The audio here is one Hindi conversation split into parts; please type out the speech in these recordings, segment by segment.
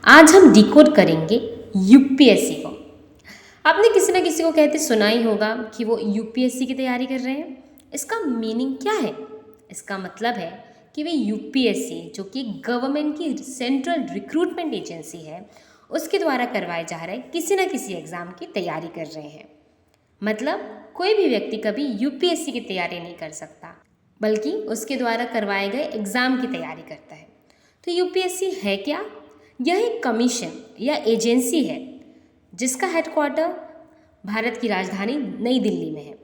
आज हम डिकोड करेंगे यूपीएससी को। आपने किसी न किसी को कहते सुना ही होगा कि वो यूपीएससी की तैयारी कर रहे हैं। इसका मीनिंग क्या है? इसका मतलब है कि वे यूपीएससी, जो कि गवर्नमेंट की सेंट्रल रिक्रूटमेंट एजेंसी है, उसके द्वारा करवाए जा रहे किसी न किसी एग्ज़ाम की तैयारी कर रहे हैं। मतलब कोई भी व्यक्ति कभी यूपीएससी की तैयारी नहीं कर सकता, बल्कि उसके द्वारा करवाए गए एग्ज़ाम की तैयारी करता है। तो यूपीएससी है क्या? यह एक कमीशन या एजेंसी है जिसका हेडक्वार्टर भारत की राजधानी नई दिल्ली में है।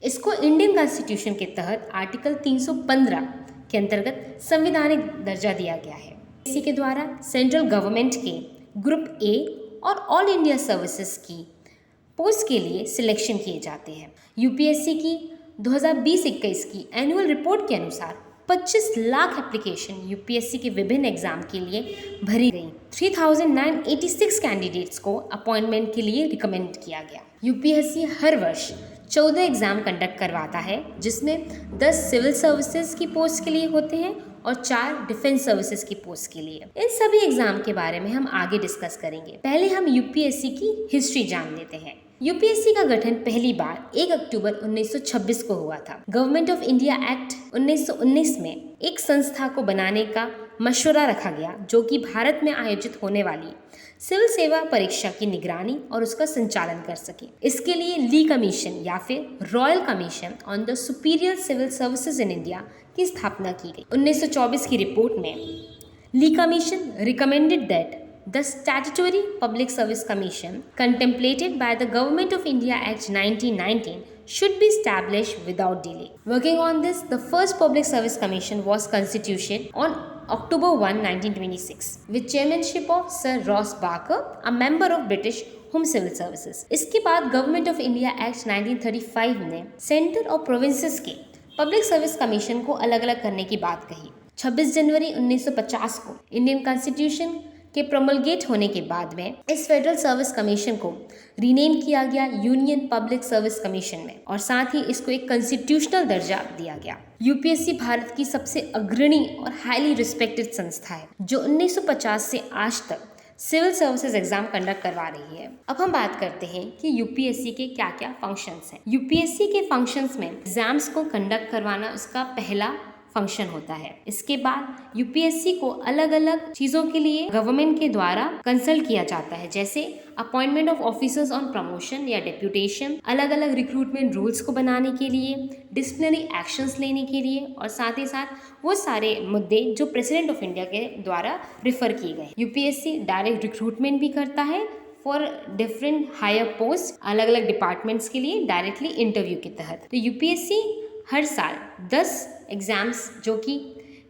इसको इंडियन कॉन्स्टिट्यूशन के तहत आर्टिकल 315 के अंतर्गत संवैधानिक दर्जा दिया गया है। इसी के द्वारा सेंट्रल गवर्नमेंट के ग्रुप ए और ऑल इंडिया सर्विसेज की पोस्ट के लिए सिलेक्शन किए जाते हैं। यूपीएससी की 2020-21 की एनुअल रिपोर्ट के अनुसार 25 लाख एप्लीकेशन यूपीएससी के विभिन्न एग्जाम के लिए भरी गई। 3986 कैंडिडेट्स को अपॉइंटमेंट के लिए रिकमेंड किया गया। यूपीएससी हर वर्ष 14 एग्जाम कंडक्ट करवाता है, जिसमें 10 सिविल सर्विसेज की पोस्ट के लिए होते हैं और 4 डिफेंस सर्विसेज की पोस्ट के लिए। इन सभी एग्जाम के बारे में हम आगे डिस्कस करेंगे। पहले हम यूपीएससी की हिस्ट्री जान लेते हैं। यूपीएससी का गठन पहली बार 1 अक्टूबर 1926 को हुआ था। गवर्नमेंट ऑफ इंडिया एक्ट 1919 में एक संस्था को बनाने का मशवरा रखा गया, जो कि भारत में आयोजित होने वाली सिविल सेवा परीक्षा की निगरानी और उसका संचालन कर सके। इसके लिए ली कमीशन या फिर royal commission on the superior civil services in India की स्थापना की गई। 1924 की रिपोर्ट में Lee commission recommended that the Statutory Public Service Commission, contemplated by the Government of India Act 1919, should be established without delay. Working on this, the first Public Service Commission was constituted on October 1, 1926, with chairmanship of Sir Ross Barker, a member of British Home Civil Services. इसके बाद गवर्नमेंट ऑफ इंडिया एक्ट 1935 ने सेंटर और प्रोविंसेस के पब्लिक सर्विस कमीशन को अलग अलग करने की बात कही। 26 जनवरी 1950 को इंडियन कॉन्स्टिट्यूशन के प्रोमलगेट होने के बाद में इस फेडरल सर्विस कमीशन को रीनेम किया गया यूनियन पब्लिक सर्विस कमीशन में, और साथ ही इसको एक कॉन्स्टिट्यूशनल दर्जा दिया गया। यूपीएससी भारत की सबसे अग्रणी और हाईली रिस्पेक्टेड संस्था है, जो 1950 से आज तक सिविल सर्विसेज एग्जाम कंडक्ट करवा रही है। अब हम बात करते हैं कि यूपीएससी के क्या क्या फंक्शंस हैं। यूपीएससी के फंक्शंस में एग्जाम्स को कंडक्ट करवाना उसका पहला फंक्शन होता है। इसके बाद यूपीएससी को अलग अलग चीज़ों के लिए गवर्नमेंट के द्वारा कंसल्ट किया जाता है, जैसे appointment of officers on promotion या डेप्यूटेशन, अलग अलग रिक्रूटमेंट रूल्स को बनाने के लिए, डिसिप्लिनरी एक्शंस लेने के लिए, और साथ ही साथ वो सारे मुद्दे जो प्रेसिडेंट ऑफ इंडिया के द्वारा रिफर किए गए। यूपीएससी डायरेक्ट रिक्रूटमेंट भी करता है फॉर डिफरेंट हायर पोस्ट, अलग अलग डिपार्टमेंट्स के लिए डायरेक्टली इंटरव्यू के तहत। तो यूपीएससी हर साल 10 एग्जाम्स, जो कि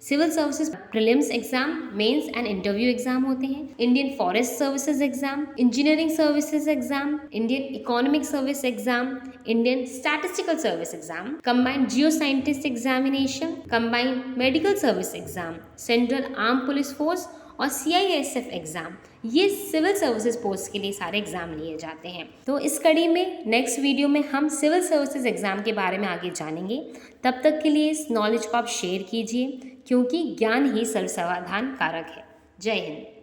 civil services prelims exam, mains and interview exam होते हैं, Indian forest services exam, engineering services exam, Indian economic service exam, Indian statistical service exam, combined geo scientist examination, combined medical service exam, central arm police force और सीआईएसएफ एग्जाम, ये सिविल सर्विसेज पोस्ट के लिए सारे एग्जाम लिए जाते हैं। तो इस कड़ी में नेक्स्ट वीडियो में हम सिविल सर्विसेज एग्जाम के बारे में आगे जानेंगे। तब तक के लिए इस नॉलेज को आप शेयर कीजिए, क्योंकि ज्ञान ही सर्व समाधान कारक है। जय हिंद।